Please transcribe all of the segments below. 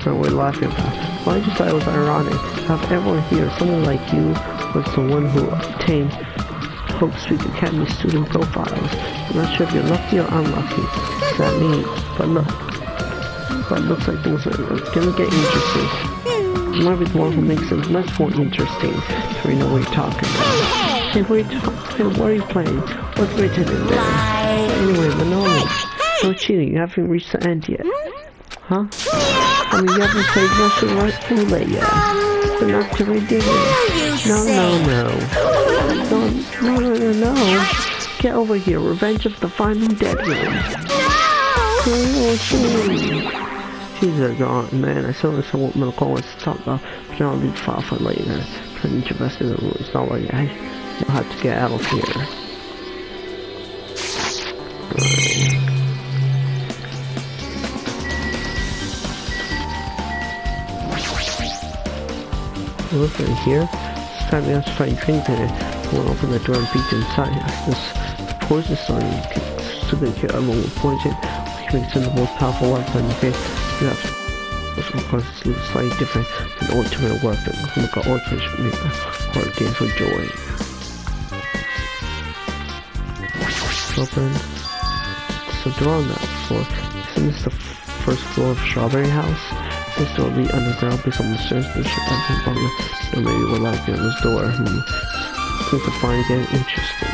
And we're laughing about it. Well, I just thought it was ironic. Out of everyone here, someone like you was the one who obtained Hope Street Academy student profiles. I'm not sure if you're lucky or unlucky. What's that mean? But it looks like things are gonna get interesting. You might be the one who makes things much more interesting, so we know what you're talking about. Hey, what are you playing? What's written in there? Anyway, Manoli, no cheating, you haven't reached the end yet. Huh? I mean, you haven't played Russian roulette yet. But not to redeem it. No. Get over here, Revenge of the Final Dead Room. She's gone, man. I saw this what Medical wants to talk about, but I'll leave file for later. I'm interested in the rules. Not like you'll have to get out of here. Look in here. This time we have to find things in it. We'll open the door and peek inside. This poison starting to get here along with poison. We can make some of the most powerful weapon. Okay, you have this of course is slightly different than the ultimate weapon. Look at ultimate make hard dance with joy. Open. So door on that floor. Isn't this the first floor of Strawberry House? This door will be underground based on the stairs. Maybe we'll like it on this door. Things are finally getting interesting.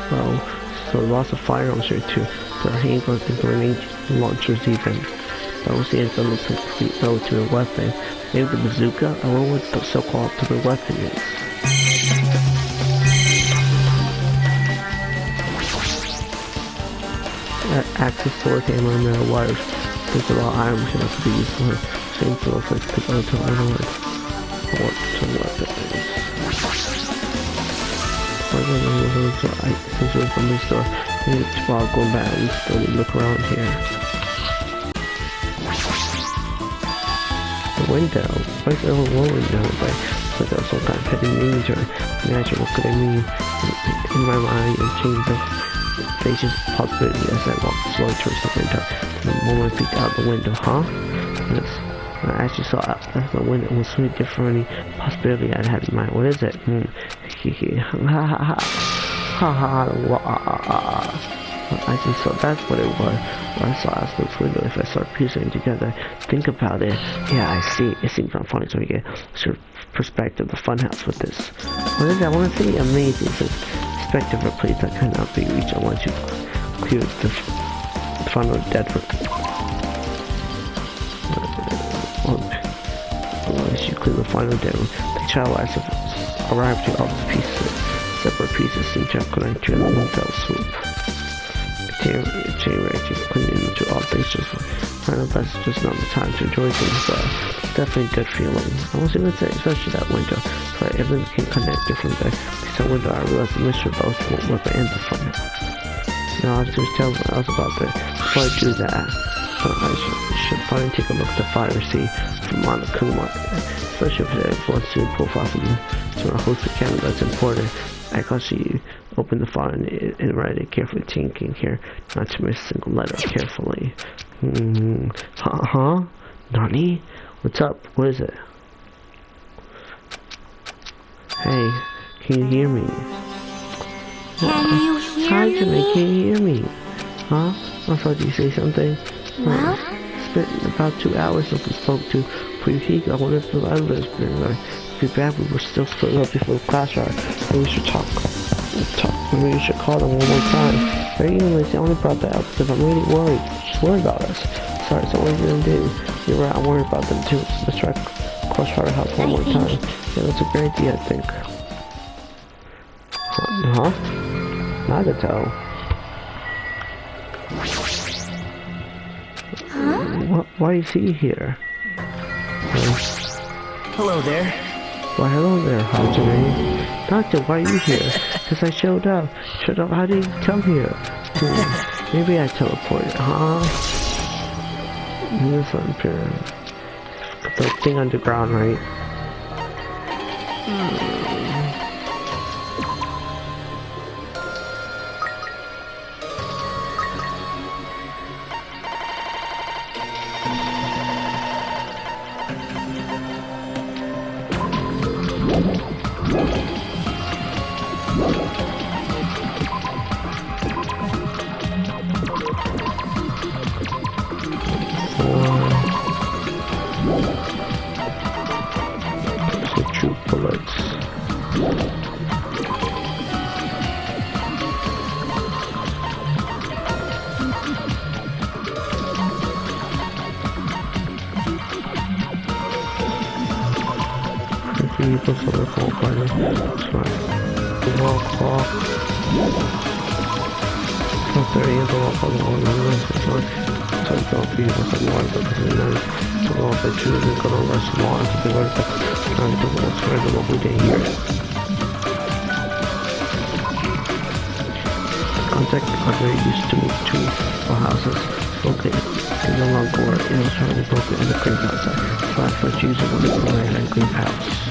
Well, so lots of firearms here too. There are handguns and grenade launchers even. That was the end of the complete ultimate weapon. Maybe the bazooka? I wonder what the so-called ultimate weapon is. Access sword, hammer, and metal wires. There's a lot of items that have to be used for same flow for to go to another what to weapon is. Since we're from this door, while going back, we still look around here. The window. Why is there a window? Like there's some kind of hidden danger. Imagine what could I mean in my mind and change the faces possibility as I walk slowly towards the window. The moment I peeked out the window, huh? Yes. I actually saw out the window was something different possibility I had in mind. What is it? I think so. That's what it was. When I saw us this window, if I start piecing together, think about it. Yeah, I see. It seems I'm funny, so we get sort of perspective, the funhouse with this. What is that? I want to see amazing. Perspective of a place that cannot be reached once you clear the final dead room. Once you clear the final dead room, the child has arrived to all the pieces. Separate pieces seem to have connected in one fell swoop. Chain reaction cleaning into all things just final. That's just not the time to enjoy things, but definitely a good feeling. I was even say, especially that window, so everything can connect differently. That window, I realized the mystery about what weapon and the fun. Now I was just telling us about that. Before I do that, I should finally take a look at the fire see from Monokuma. Especially if it wants to profile from the host of camera, that's important. I can see open the file and write it carefully, thinking here not to miss a single letter carefully. Huh? Nani? What's up? What is it? Hey, can you hear me? Can you hear Hi, me? Jimmy, can you hear me? Huh? I thought you say something. Well? It's been about 2 hours since we spoke to Puyuhiga. I wonder if the others been like. Be bad we were still split up before the class hour. Maybe we should talk. Maybe we should call them one more time. Very anyways, I only brought that up because I'm really worried. She's worried about us. Sorry, so what are you gonna do? You're right, I'm worried about them too. So let's try Crossfire House one more time. Yeah, that's a great idea, I think. Huh? Nagato. Huh? Why is he here? Hello there. Why, hello there, Hajime. Doctor, why are you here? Because I showed up. How did you come here? Maybe I teleported, huh? This one, the thing underground, right? You put some of the cold fighter. It's fine. The wall clock. From 30 years old, I'll the one on this. It's fine. So I don't feel some water, but this is nice. So I'll bet you they're gonna rush some water to be right back. Trying to do what's right about who they hear. Contact are very used to move to our houses. Okay, in the long gore, it was trying to broken in the creep outside. Flash for choosing one of the land and creep house.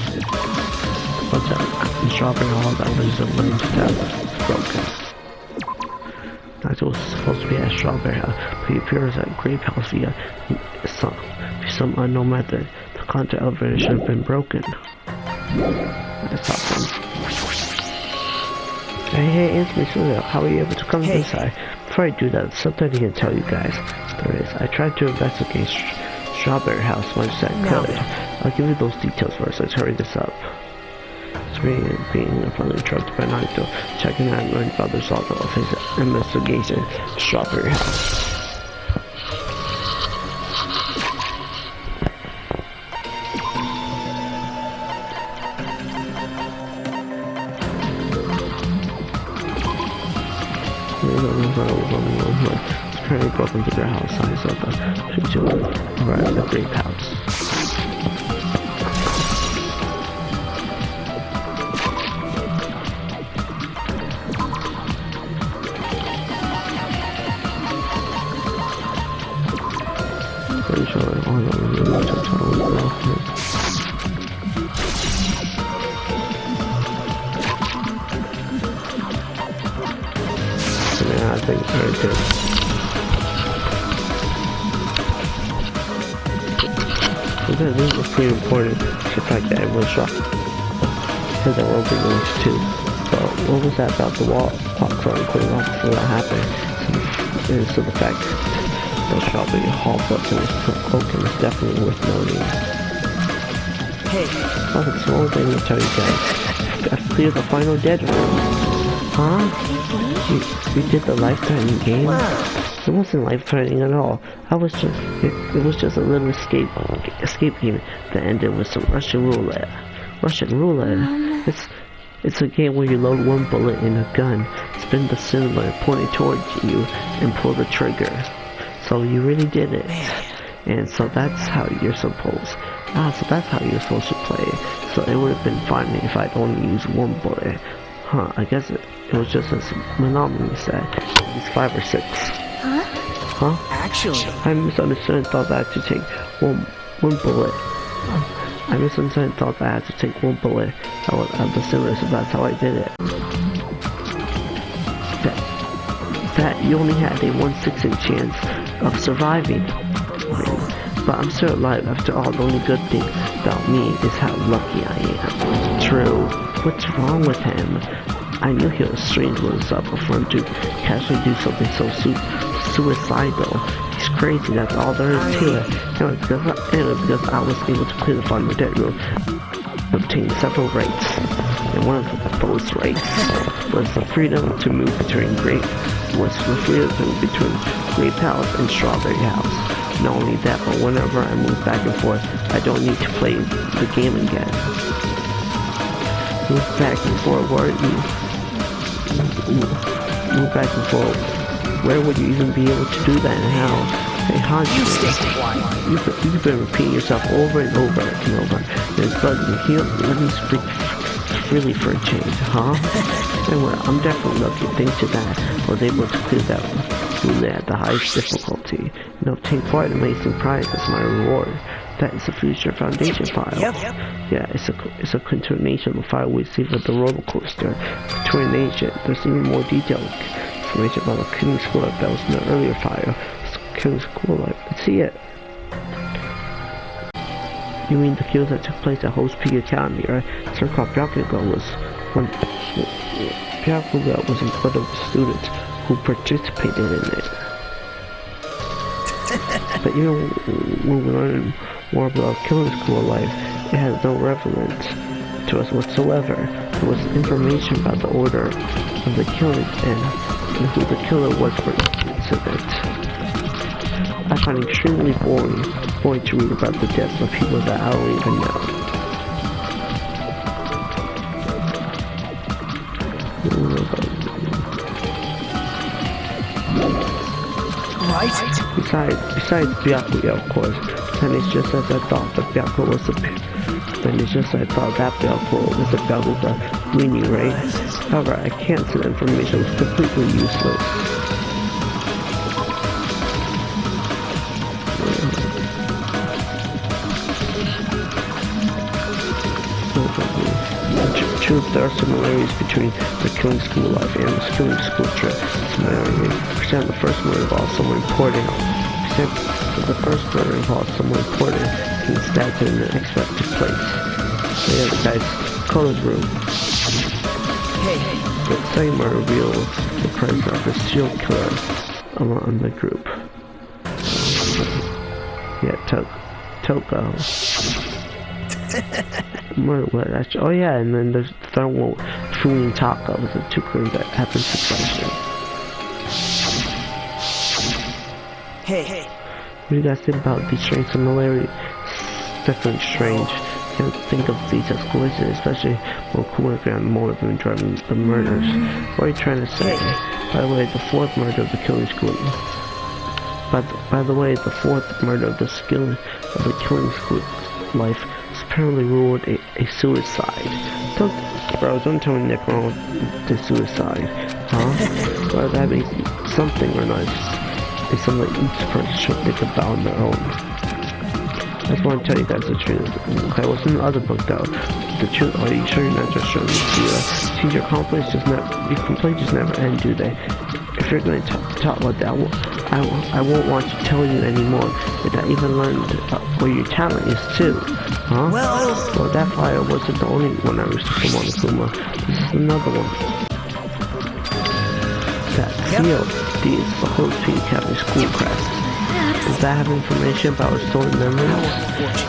But the strawberry hall that was a way to tell broken. That was supposed to be a strawberry house, but it appears at grape house via some unknown method. The contact elevator should have been broken. That's awesome. Hey, Anthony, so how are you able to come inside? Before I do that, something I can tell you guys. There is. I tried to investigate Strawberry House much as I could. I'll give you those details first. Let's hurry this up. It's really being interrupted by Naito, checking out and learning about the result of his investigation. Strawberry House. It's apparently broken to their house size of the grape house. Pretty sure all of them really took I think it's very good. Sometimes this is pretty important, the fact that everyone's shocked. Because that won't be released too. But what was that about the wall clock starting clearing off before that happened? So the fact that the strawberry hall button was broken is definitely worth noting. Hey. Oh, that's the only thing to tell you guys. Gotta clear the final dead room. Huh? You did the life-threatening game? It wasn't life-threatening at all. It was just a little escape game that ended with some Russian roulette. It's a game where you load one bullet in a gun, spin the cylinder, point it towards you, and pull the trigger. So you really did it. And so that's how you're supposed to play it. So it would have been fine if I'd only used one bullet. Huh, I guess it was just as Menominee said. It's 5 or 6. Huh? Actually, I misunderstood and thought that I had to take one bullet. I misunderstood and thought that I had to take one bullet out of the cylinder, so that's how I did it. That you only had a 1/16 chance of surviving. But I'm still alive after all. The only good thing about me is how lucky I am. True. What's wrong with him? I knew he was strange when was up before him to casually do something so suicidal. He's crazy, that's all there is to it. Anyway, because I was able to clear the final dead room, obtain several rights. And one of those rights was the freedom to move between Grape House and Strawberry House. Not only that, but whenever I move back and forth, I don't need to play the game again. Move back and forth, move back and forth. Where would you even be able to do that and how? Hey, Hanji, you've been repeating yourself over and over and over. It's bugging me. Let me speak freely for a change, huh? Anyway, I'm definitely lucky. Thanks to that, I was able to clear that roulette at the highest difficulty and obtain quite an amazing prize as my reward. That is a future foundation file. Yep. Yeah, it's a continuation file we received at the roller coaster. Continuation. There's even more detailed information about the killing school life that was in the earlier file. Killing school life. Let's see it. You mean the kills that took place at Host Peak Academy, right? Sir-called Byakuga was one of the students who participated in it. But you know, when we learn more about killing school life, it has no relevance to us whatsoever. There was information about the order of the killing and who the killer was for each incident. I find it extremely boring to read about the deaths of people that I don't even know. Right? Besides Byakuya, of course. And it's just as I thought that Byakuya was a weenie, right? However, I can't say the information was completely useless. True, there are similarities between the killing school life and the killing school trip. Similarity. For example, the first murder involves someone important. And stabbed in an unexpected place. So yeah, the guy's clothes room. Hey. The second murder reveals the presence of a serial killer among the group. Yeah, Toko. Oh yeah, and then there's the third one, Fumi and Taka, was the two killings that happened succession. Hey. What do you guys think about these strange similarities? It's definitely strange. Can't think of these as coincidences, especially when Kumar and motive in driving the murders. What are you trying to say? By the way, the fourth murder of the killing school. By the way, the fourth murder of the killing school life is apparently ruled a suicide. Don't tell me Nick wrong the suicide, huh? Well, that means something or not. It's something each person should think about on their own. I just want to tell you guys the truth. Okay, what's in the other book though? The truth. Are you sure you're not just showing me? See, your complaints just never end, do they? If you're going to talk about that, I won't want to tell you anymore. But I even learned where your talent is too, huh? Well, that fire wasn't the only one I received from Monokuma. This is another one. That seal is the whole Pink Academy school crest. Does that have information about our stolen memories?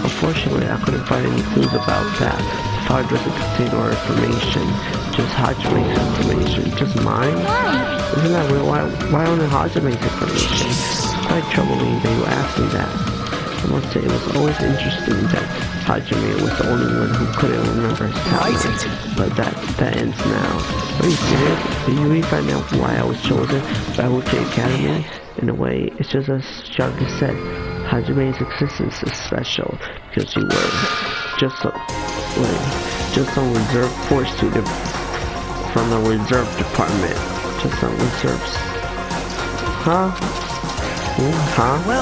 Unfortunately, I couldn't find any clues about that. The file doesn't contain our information, just Hajime's information. Just mine? Isn't that real? Why only Hajime's information? It's quite troubling that you asked me that. I must say, it was always interesting that Hajime was the only one who couldn't remember his talent. But that ends now. Are you serious? Did you really find out why I was chosen by Uchiha Academy? In a way, it's just as Shaka said, Hajime's existence is special because you were just some reserve force student from the reserve department. Just some reserves. Huh?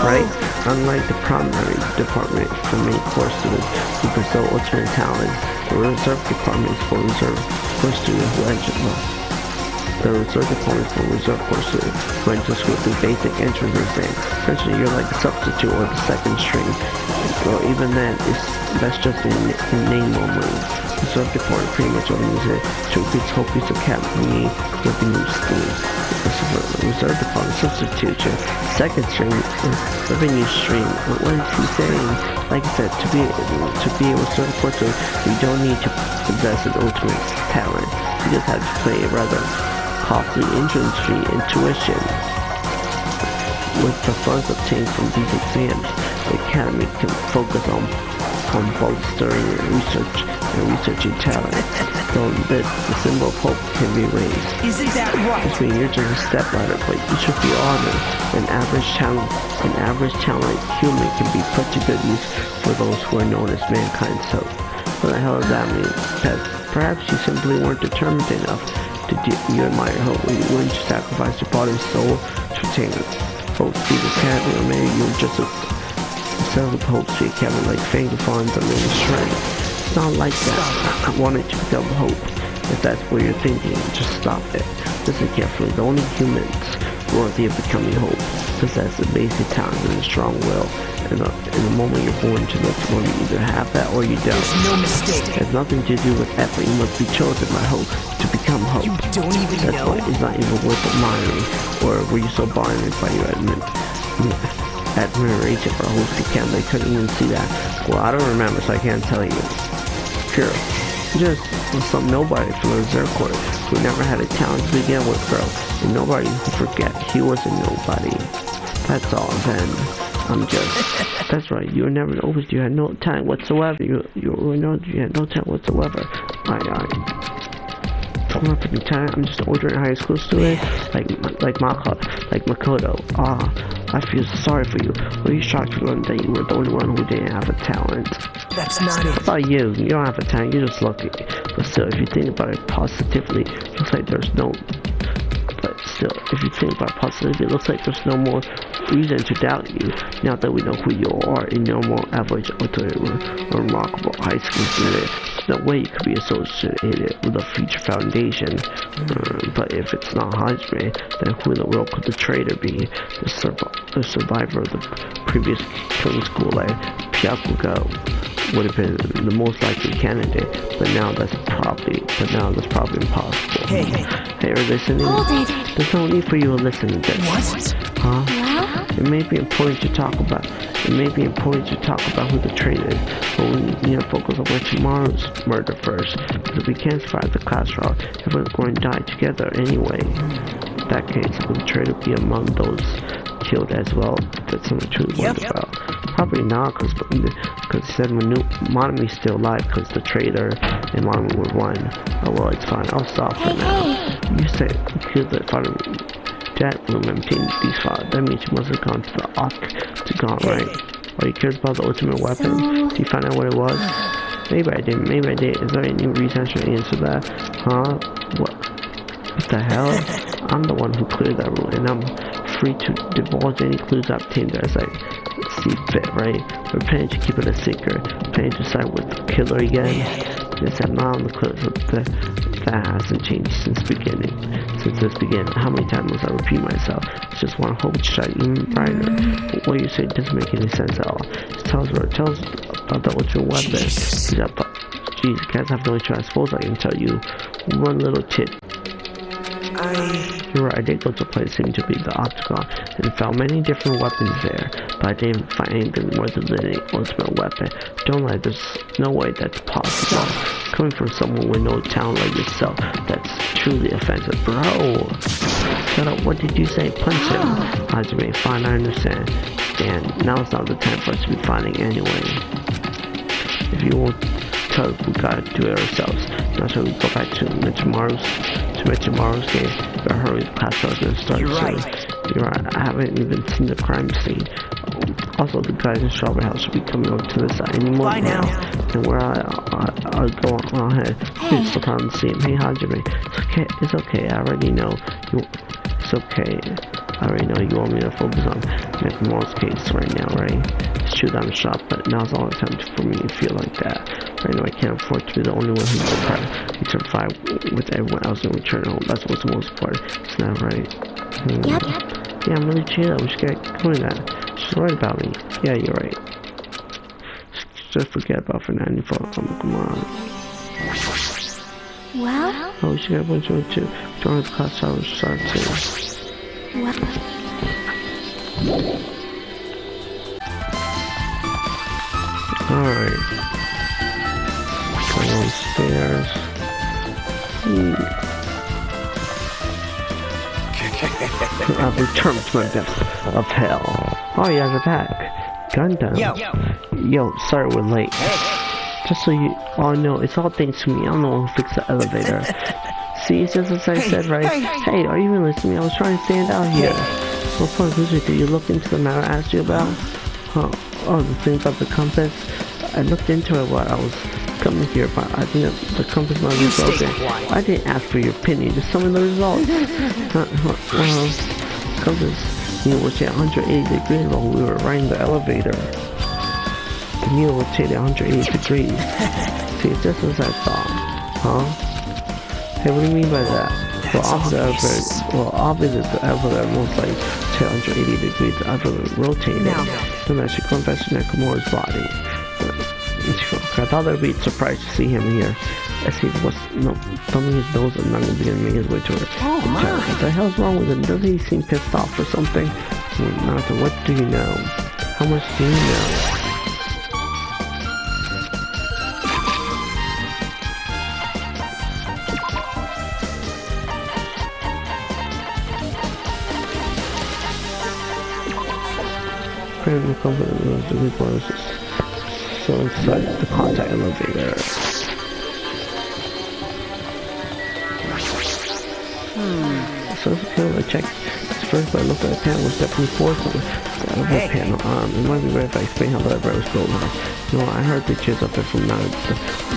Right? Unlike the primary department for main course students who pursue ultimate talent, the reserve department is for reserve course students who enter the reserve department for reserve course students who enter school through basic entrance exam. Essentially, you're like a substitute or the second string. Well, even then, that's just a name only. The reserve department pretty much only uses it to increase Hoki's academy revenue stream. The reserve department substitutes your second string revenue stream. What is he saying? Like I said, to be a reserve course, you don't need to possess an ultimate talent. You just have to play a rather costly entrance fee and tuition. With the funds obtained from these exams, the academy can focus on bolstering researching talent. So the symbol of hope can be raised. Isn't that right? Which means you're just a stepladder, but you should be honored. An average talent human can be put to good use for those who are known as mankind's hope. What the hell does that mean? Perhaps you simply weren't determined enough to you admire hope, or you wouldn't sacrifice your body and soul to attain hope to the academy, or maybe you were just a set of hope to the academy like finger funds or maybe strength. It's not like that. I wanted to become hope. If that's what you're thinking, just stop it. Listen carefully. The only humans worthy of becoming hope possess the basic talent and a strong will. And the moment you're born to this world, you either have that or you don't. There's no mistake. It has nothing to do with effort. You must be chosen by hope to become hope. You don't even That's know. why it's not even worth admiring. Or were you so blinded by your admiration for hope you can't? They couldn't even see that. Well, I don't remember, so I can't tell you. Sure. Just some nobody from the reserve corps who never had a talent to begin with, bro. And nobody who forget he was a nobody. That's all. Then I'm just. That's right. You were never always. You had no talent whatsoever. You had no talent whatsoever. Aye. don't have any time. I'm just an ordinary high school student, like Makoto. I feel sorry for you. Were you shocked to learn that you were the only one who didn't have a talent? That's not it. About you don't have a talent, you're just lucky. But still, if you think about it positively, it looks like there's no... But still, if you think about it positively, it looks like there's no more reason to doubt you. Now that we know who you are, a normal, average, or remarkable high school student, there's no way you could be associated with a future foundation. But if it's not Hajime, then who in the world could the traitor be? The survivor of the previous killing school, like Pyakuga, would have been the most likely candidate, but now that's probably impossible. Hey, are you listening? Hold it. There's no need for you to listen to this. What? Huh? Well? It may be important to talk about who the traitor is, but we need to focus on where tomorrow's murder first. Because if we can't survive the class trial, everyone's going to die together anyway. In that case, will the traitor be among those killed as well? That's something to wonder about. Probably not, because he said Monami's still alive, because the traitor and Monami were one. Oh well, it's fine. I'll stop for now. You said you killed the father. That will maintain these files. That means you must have gone to the octagon, right? Are you curious about the ultimate weapon? Did you find out what it was? Maybe I didn't. Is there any reason I should answer that? Huh? What the hell? I'm the one who cleared that rule, and I'm free to divulge any clues I obtained as I see fit, right? We're planning to keep it a secret. Planning to side with the killer again. Yes, I'm not on the clip, but that hasn't changed since this beginning. How many times must I repeat myself? It's just one hope to shine even brighter. But what you say doesn't make any sense at all. Just tell us about the ultimate weapon. Jeez, guys have no choice. I suppose I can tell you one little tip. You're right, I did go to a place seeming to be the octagon and found many different weapons there, but I didn't find anything more than the ultimate weapon. Don't lie, there's no way that's possible. Coming from someone with no talent like yourself, that's truly offensive. Bro! Shut up, what did you say? Punch him. Hajime, fine, I understand. Dan, now it's not the time for us to be fighting anyway. If you won't tell us, we gotta do it ourselves. Now shall we go back to tomorrow's game? But hurry, the class is gonna start soon. You're right, I haven't even seen the crime scene. Also, the guys in Strawberry House should be coming over to this side any moment now. And where I'll go on ahead. Please look on the scene. Hey Hajime, it's okay, I already know. It's okay. I already know you want me to focus on Nakamura's case right now, right? It's true that I'm shocked, but now's all the time for me to feel like that. Right now I can't afford to be the only one who's survived with everyone else in return home. That's what's the most important. Isn't that right? Yep. Yeah, I'm really chill. We should get going at it. She's worried about me. Yeah, you're right. Just forget about Fernando for come on. Well? Oh, we should get one to join the class hour start too. Well? Alright. Go downstairs. I've returned to my depths of hell. Oh, you guys are back. Gundam. Yo, sorry we're late. Just so you all know, it's all thanks to me. I'm the one who fixed the elevator. See, it's just as I said, right? Hey, are you even listening to me? I was trying to stand out here. What fun, Loser, did you look into the matter I asked you about? Huh? Oh, the thing about the compass? I looked into it while I was coming here, but I think that the compass might be broken. I didn't ask for your opinion, just tell me the results. Compass, you rotated 180 degrees while we were riding the elevator. The needle rotated 180 degrees. See, it's just as I thought. Huh? Hey, what do you mean by that? Well, obviously the elevator most like 180 degrees. The elevator rotated. Then I should come back to Nakamura's body. I thought I'd be surprised to see him here. I see thumbing his nose and not going to make his way to her. What the hell's wrong with him? Doesn't he seem pissed off or something? Nathan, what do you know? How much do you know? Apparently, the company knows the resources. So inside the contact elevator. So I checked first, but I looked at the panel was definitely forced on the elbow panel. It might be better if I explain how the lever was built. You know, I heard the cheers up there from now.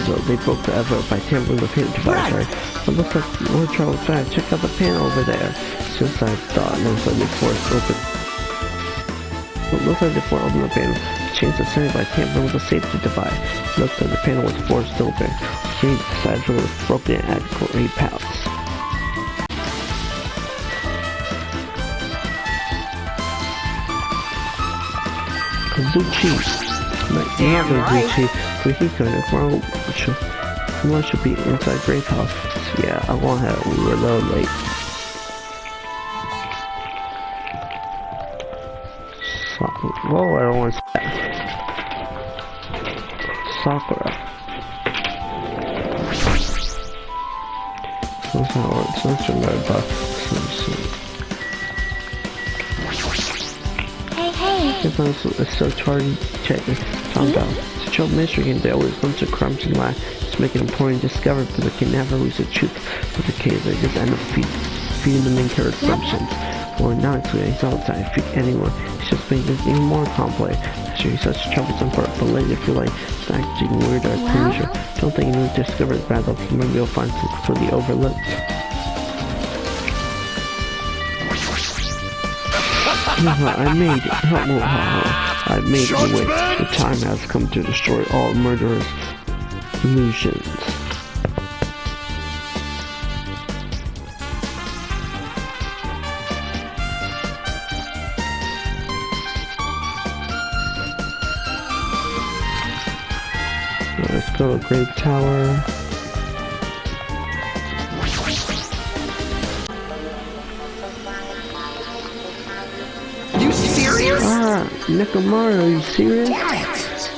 So they broke the lever by tampering the pin device, right? It looks like more trouble fast. Check out the panel over there. Just I thought, and then they forced open. It looks like they forced open the panel. Changed the setting by tampering with the safety device. It looked like the panel was forced open. He decided it was broken and added 8 pounds. Kazuchi. Not Kazuchi. Kuhiko and Ekmaro should be inside Grace House. Yeah, I won't have we were a little late. Whoa, I don't want to say Sakura. That's not what it's not so bad about. It's so charging to check this. Found out. To show mystery game, they always bunch of crumbs and lies to make it important discovered, but they can never reach the truth of the case. They just end up feeding the main character assumptions. Well, now it's clear he's all the time. Feed anyone. It's just making this even more complex. Sure, he's such a troublesome part, but later feel like it's acting weird or closure. Don't think you need to discover the battle. Maybe you'll find something completely overlooked. I made it. I made the way. The time has come to destroy all murderous illusions. Let's go to Great Tower. Nekomaru, are you serious?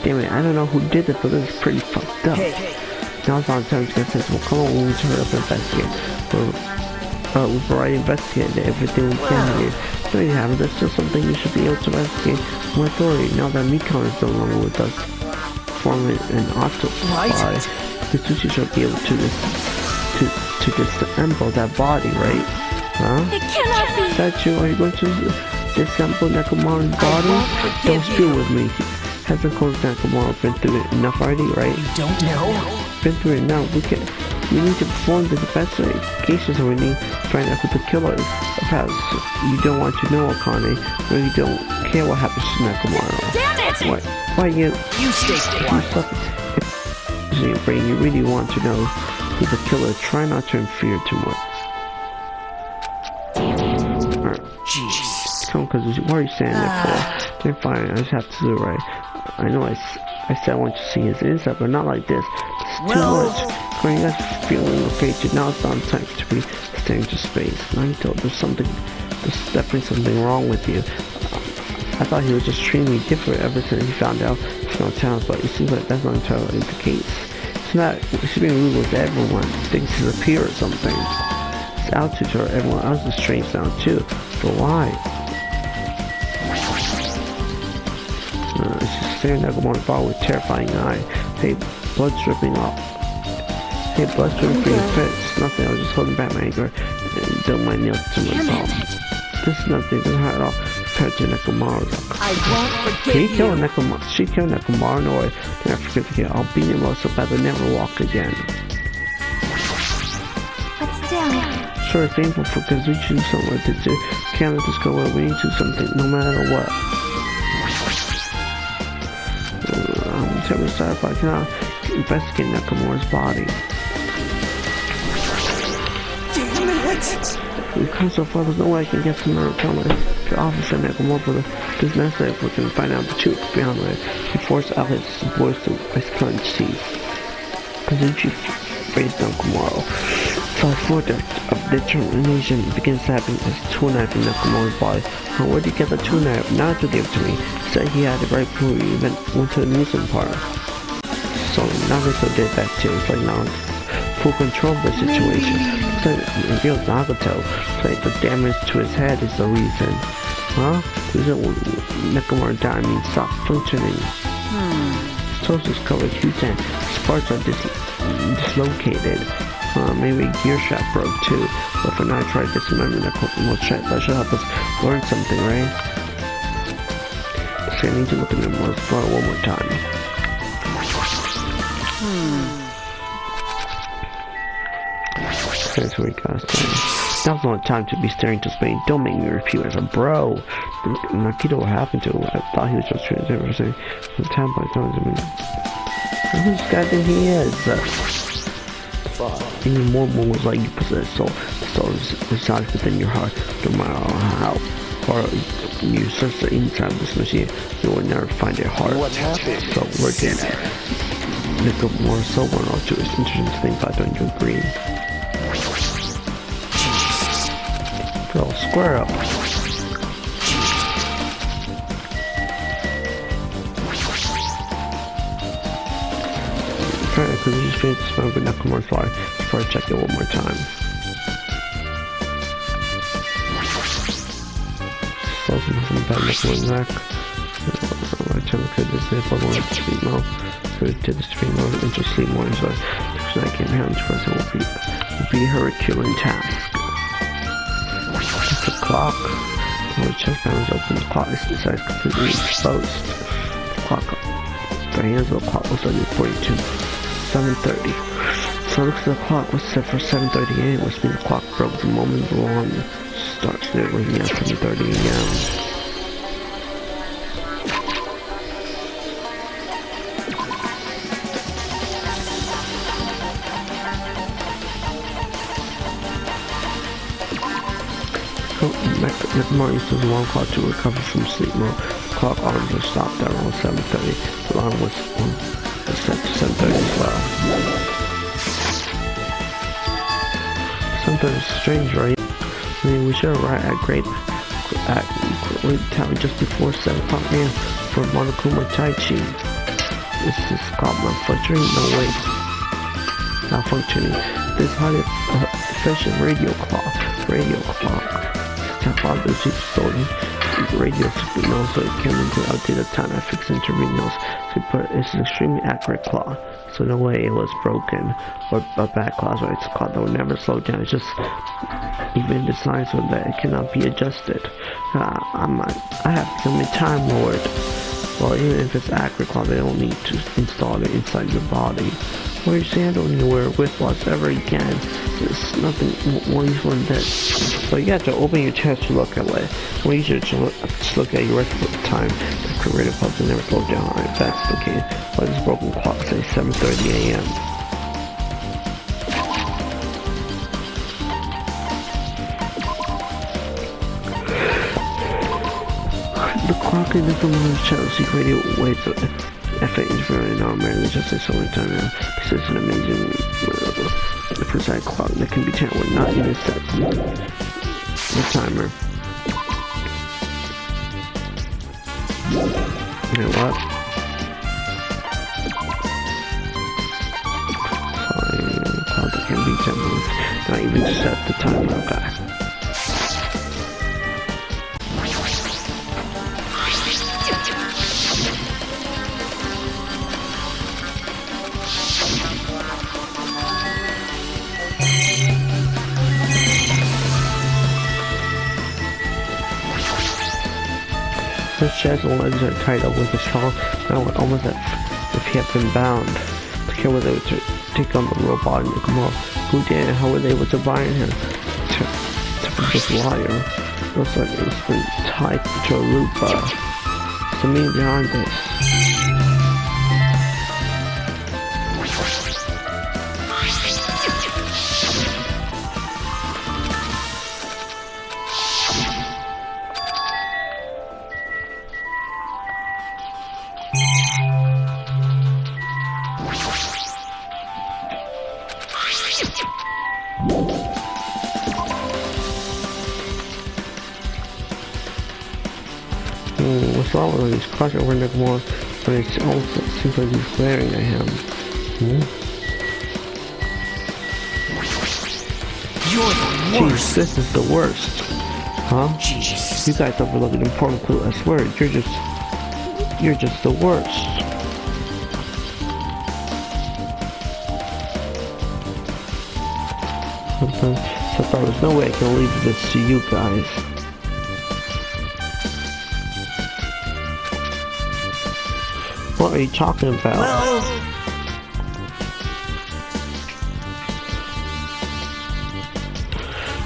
Damn it, I don't know who did it, but this is pretty fucked up. Now it's on time to get this. Well, come on, we'll turn up and investigate. We've already investigated everything we can here. No, you haven't. There's still something you should be able to investigate. More authority. Now that Mikon is no longer with us, forming an autopsy, Katsushi should be able to disassemble that body, right? Huh? It cannot be. Is that you? Are you going to disassemble Nekomaru's body? Don't spill with me. Hasn't Coach Nekomaru been through it enough already, right? You don't know? Been through it now. We need to perform the investigations, and we need to find out who the killer is. Perhaps you don't want to know, Akane, or you don't care what happens to Nekomaru. Damn it! Why you stay quiet. If your brain, you really want to know who the killer is, try not to interfere too much. Jeez. Come, because what are you saying there for? They're fine, I just have to do it right. I know I said I want to see his inside, but not like this. It's too much. When you guys feeling okay, now it's not time to be staring into space. Naito, there's definitely something wrong with you. I thought he was just extremely different ever since he found out he's no talent, but it seems like that's not entirely the case. He's being rude with everyone, thinks he's a peer or something. His attitude to everyone else is strange now too, but why? It's just staring at one bar with terrifying eye. Hey, blood dripping off. Hey, blood dripping from your face. Nothing, I was just holding back my anger and dug my nails to myself. This is nothing, it doesn't hurt at all compared to Nekomaru. I won't forgive you. She killed Nekomaru, no, I never forgive you. I'll beat him up so bad they'll never walk again. But still. Sure, it's painful for Kazuchi somewhere to do. Can't let this go away. We need to do something, no matter what. I'm terribly sorry if I cannot investigate Nekomaru's body. Damn it! We've come so far, there's no way I can get to Murakami. Officer Nekomaru, it is necessary if we can find out the truth behind it. He forced out his voice to basically cease. Kazuchi faced Nekomaru. Fast forward of determination begins having his tool knife in Nekomaru's body. Now, where did he get the tool knife? Not to give to me. He said he had it right before we even went to the amusement park. So Nagato did that too. It's like now it's full control of the situation. So it reveals Nagato played the damage to his head is the reason. Huh? Nekomaru died means stop functioning. His toes is covered huge and his parts are dislocated. Maybe a gear shaft broke too. But for now, I tried dismembering that more check. That should help us learn something, right? So I need to look at them one more time. That's where we got started. Now's not time to be staring to Spain. Don't make me repeat as a bro. Nakito, what happened to him? I thought he was just trying to say some time by time. Who's guy think he is? Even more was like you possess soul. The soul resides within your heart. No matter how far you search the inside of this machine, you will never find a heart. What happened? So we're gonna make up more soul one or two. It's interesting to think about, don't you agree? Bro, square up. Alright, because we just finished this one with Danganronpa fly before I check it one more time. So some bad Danganronpa back. I could this if I wanted to sleep mode. Could to the stream mode into sleep mode, so I came here and first it will be a Herculean task. The clock. When the check panel is open, the clock is inside completely exposed. The clock. The hands of the clock looks like it's 7:30. So it looks like the clock was set for 7:30 a.m., which means the clock broke the moment the alarm starts ringing at 7:30 a.m. Nevermind uses the alarm clock to recover from sleep mode. The clock alarms were stopped at around 7:30. The alarm was set to 7:30 as well. Something strange, right? I mean, we should arrive at Great Town just before 7 o'clock a.m. for Monokuma Tai Chi. This is called malfunctioning? No wait. Malfunctioning. This is highly efficient radio clock. Tap on the stolen radio signal so it can into outdated time and fix intervenials. So it's an extremely accurate clock. So no way it was broken or a bad clock, so it's a clock that will never slow down. It's just even designed so that it cannot be adjusted. I have become a Time Lord. Well, even if it's accurate clock, they don't need to install it inside your body. Or your sandal anywhere with whatever you can. There's nothing more useful than this. So you have to open your chest to look at it. Or you should just look at your rest of the time. The creative clocks will never slow down. If that's the case, why does broken clock say 7:30 a.m.? The clock in the Chelsea radio waits. F8 is very non-manually just like so many times now. This is an amazing precise clock that can be tampered with, not even set the timer. You know what? Sorry, the clock that can be tampered with, not even set the timer. Okay. His chest and legs are tied up with a strong, almost as if he had been bound. The kid was able to take on the robot and make him off. Who did and how were they able to bind him? This liar. Looks like it's been tied to a loop. The meaning behind this. What's wrong with him? He's crouched over Nick Moore, but it almost seems like he's glaring at him. You're the worst. Jeez, this is the worst. Huh? Jesus. You guys overlooked an important clue. I swear, you're just the worst. something. So there's no way I can leave this to you guys. What are you talking about? Well,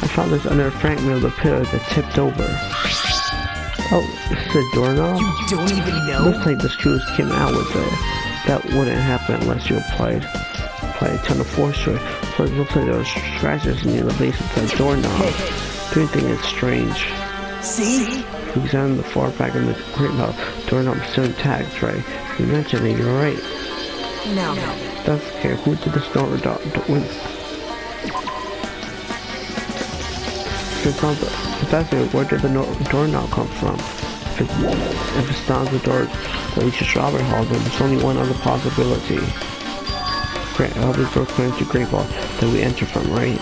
I found this under a fragment of the pillar that tipped over. Oh, is it a doorknob? you don't even know? Looks like the screws came out with it. That wouldn't happen unless you applied a ton of force to it. So it looks like there were scratches near the base of the doorknob. Do you think it's strange? See? If you examine the far back of the doorknob is still intact, right? You mentioned it, you're right. No. That's okay. Who did this doorknob? If that's it, where did the doorknob come from? If it's not the door that leads to Strawberry Hall, then there's only one other possibility. All the door connects to Great Hall that we enter from, right?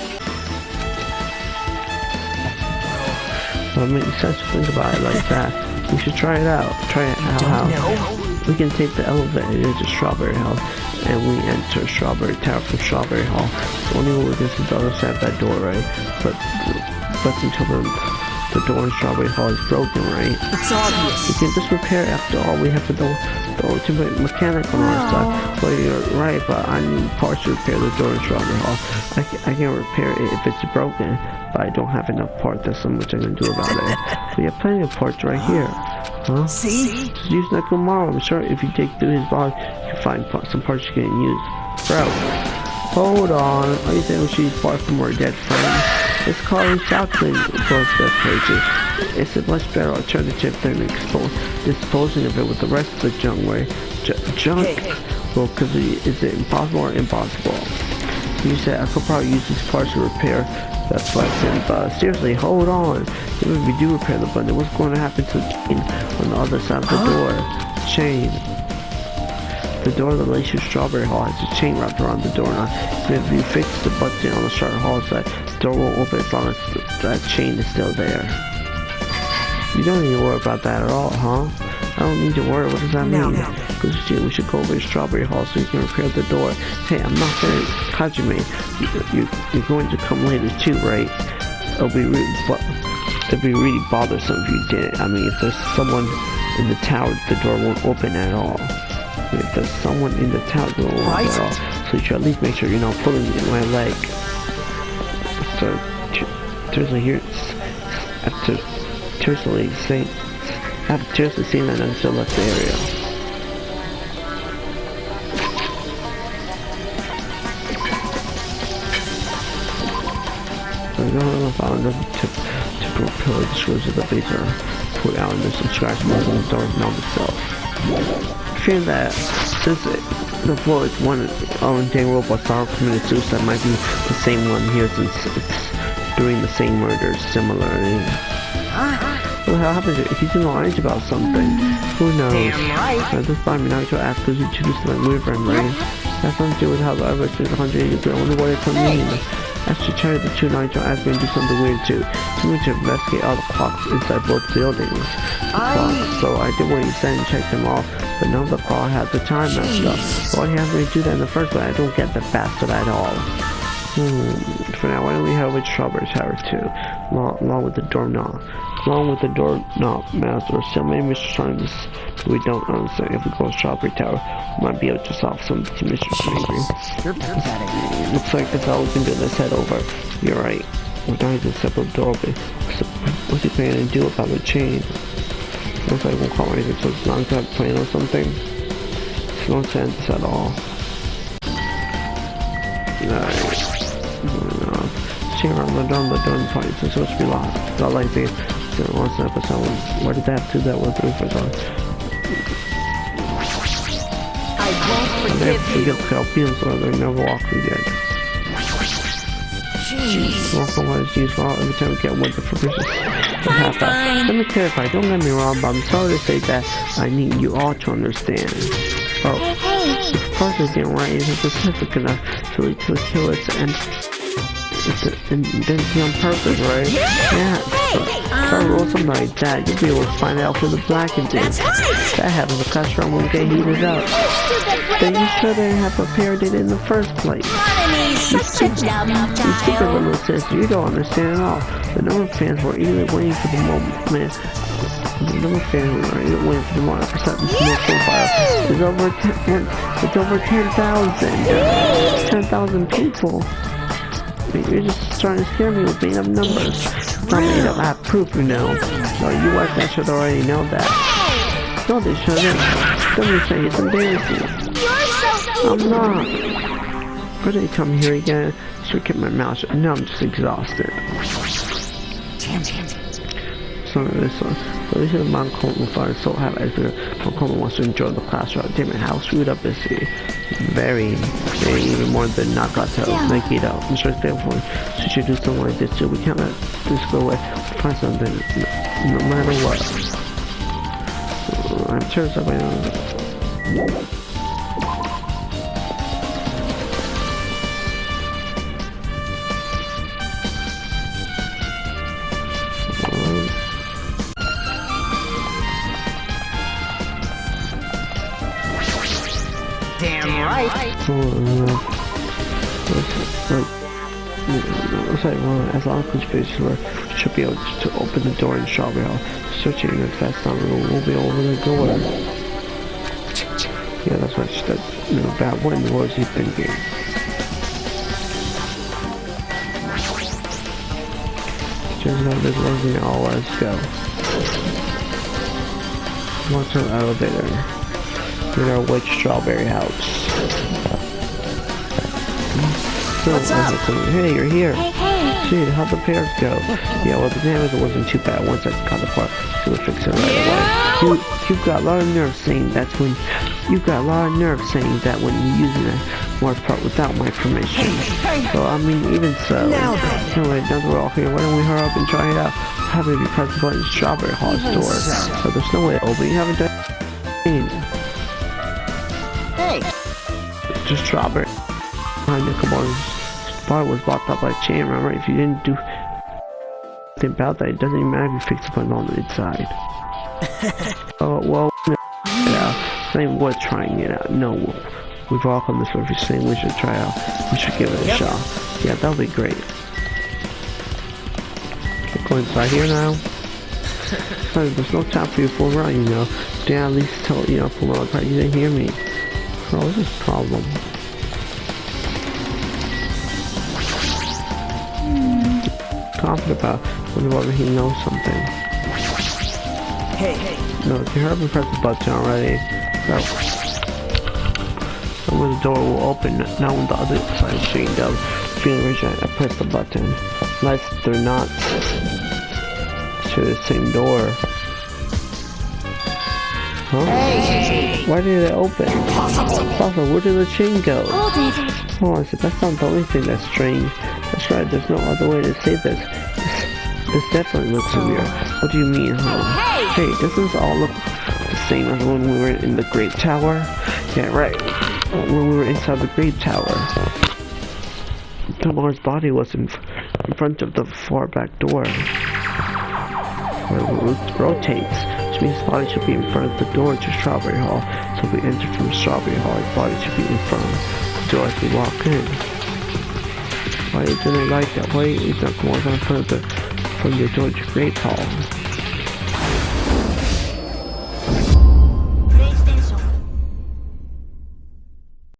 Well, it makes sense to think about it like that. We should try it out. Try it out. How? We can take the elevator to Strawberry Hall, and we enter Strawberry Tower from Strawberry Hall. The only way we can see the other side of that door, right? But until the door in Strawberry Hall is broken, right? It's obvious. We can just repair it after all. We have the ultimate mechanic on our side. Well, you're right, but I need parts to repair the door in Strawberry Hall. I can repair it if it's broken, but I don't have enough parts. There's so much I can do about it. We have plenty of parts right here. Huh? See? Just use Nekomaro. I'm sure if you dig through his body, you can find some parts you can use. Bro, hold on. Are you saying we should use parts from our dead friend? It's called recycling both the pages. It's a much better alternative than disposing of it with the rest of the junk, right? Junk? Well, because is it impossible or impossible? You said I could probably use these parts to repair that button, but seriously, hold on. Even if we do repair the button, what's going to happen to the chain on the other side of the door? Chain. The door that leads to Strawberry Hall has a chain wrapped around the door now. If you fix the button on the Strawberry Hall side, the door won't open as long as that chain is still there. You don't need to worry about that at all, huh? I don't need to worry. What does that mean? Because we should go over to Strawberry Hall so you can repair the door. Hey, I'm not gonna Kajime. You're going to come later too, right? It'll be really bothersome if you didn't. I mean, if there's someone in the tower, the door won't open at all. If there's someone in the tower, the door won't open at all. So you should at least make sure you're not pulling my leg. So, seriously, here, after seriously saying that I'm still left the area. I found the typical pillar the screws of the base are put out and there's some scratch marks on the door knob itself. Fearing that since the floor is one Danganronpa Star committed suicide might be the same one here since it's doing the same murders similarly. What the hell happened to it? He's annoyed about something. Who knows? Damn right. This time now to ask because you choose to like weird friend, right? That's something to do with how the average is 183. I wonder what it could mean. I should try the two nights to ask me to do something weird too. So we to investigate all the clocks inside both buildings. So I did what he said and checked them off, but none of the clock had the time messed up. Why he has me do that in the first place? I don't get the bastard at all. For now, why don't we head over to Strawberry Tower too, along with the doorknob. Along with the doorknob master, still many mysteries trying this we don't understand. If we go to Strawberry Tower, we might be able to solve some mysteries maybe. You're pathetic. Looks like that's all we can do. Let's head over. You're right. We're down to a separate doorway. What's he planning to do about the chain? Looks like we'll call anything, so it's not a plan or something. It's no sense at all. Nice. Chain around the door fight is supposed to be locked. Not like they want to snap someone. Why did they have to do that with the roof on? I won't They have to forgive you. get Scalpians or they never walk again. Jeez. Walk on what is used for every time we get one for business. Let me clarify, don't get me wrong, but I'm sorry to say that I need you all to understand. Oh, if the process isn't right, it's a specific enough to lead to the killers and then be on purpose, right? Yeah, if I roll something like that, you'll be able to find out who the black and is. That happens to cut strong when we get heated up. Then you shouldn't have prepared it in the first place. Such a dumb You stupid child. little sister, you don't understand at all. The number of fans were eagerly waiting for the moment. The number of fans were eagerly waiting for the moment to set this new profile. It's over 10,000. 10,000 people. You're just trying to scare me with made up numbers. Not made up, I have proof, you know. So you guys should already know that. No, they shouldn't. Don't be saying it's embarrassing. You're so I'm not. Why did I come here again? Should keep my mouth shut. No, I'm just exhausted. Damn it. So this is Mount Coleman fun. So happy as Mount Coleman wants to enjoy the class route. Damn it, how screwed up is he? Very, even more than Nagato. Nikito. I'm sure it's painful. She should do something like this too. We can't let this go away. Find something, no matter what. I'm sure somebody knows. Damn right. Looks like as long as space where should be able to open the door in Strawberry Hall. Searching if that's not real, we'll be over the door. Yeah, that's what bad. What in the world is he thinking? Turns out this wasn't all. Let's go. What's our elevator? In our white Strawberry House. What's up? Hey, you're here. Hey. Dude, how'd the repairs go? Yeah, well, the damage wasn't too bad. Once I got the part, she would fix it right away. You've got a lot of nerve saying that when you use the Morse part without my permission. So I mean, even so. Now then. Anyway, now that we're all here, why don't we hurry up and try it out? Have maybe press the button in Strawberry Hall's door. So there's no way to open. You haven't done anything. Hey. Just Strawberry. Behind the Kabar's bar was blocked up by a chain, remember? If you didn't do anything about that, it doesn't even matter if you fix the button on the inside. Oh, well, no. Yeah, it's not even worth trying it out. No, we've all come this way. If you're saying we should try out, we should give it a shot. Yeah, that'll be great. Go inside here now. So there's no time for you to fool around, you know. Dan at least tell, pull out the you didn't hear me. Oh, what's this problem? Confident about whether he knows something. Hey. No, if you hurry up and press the button already. No. So when the door will open, now when the other side screen does, feeling rigid, I press the button. Unless they're not to the same door. Huh? Hey. Why did it open? Also, where did the chain go? Hold it. Oh, I said, that's not the only thing that's strange. That's right, there's no other way to say this. This definitely looks weird. What do you mean, huh? Hey, doesn't this all look the same as when we were in the Great Tower? Yeah, right. When we were inside the Great Tower. Tamar's body was in front of the far back door. Where it rotates, which means his body should be in front of the door to Strawberry Hall. So if we enter from Strawberry Hall, his body should be in front of the door as we walk in. Why isn't it like that? Why is that more in front of the door to Great Hall?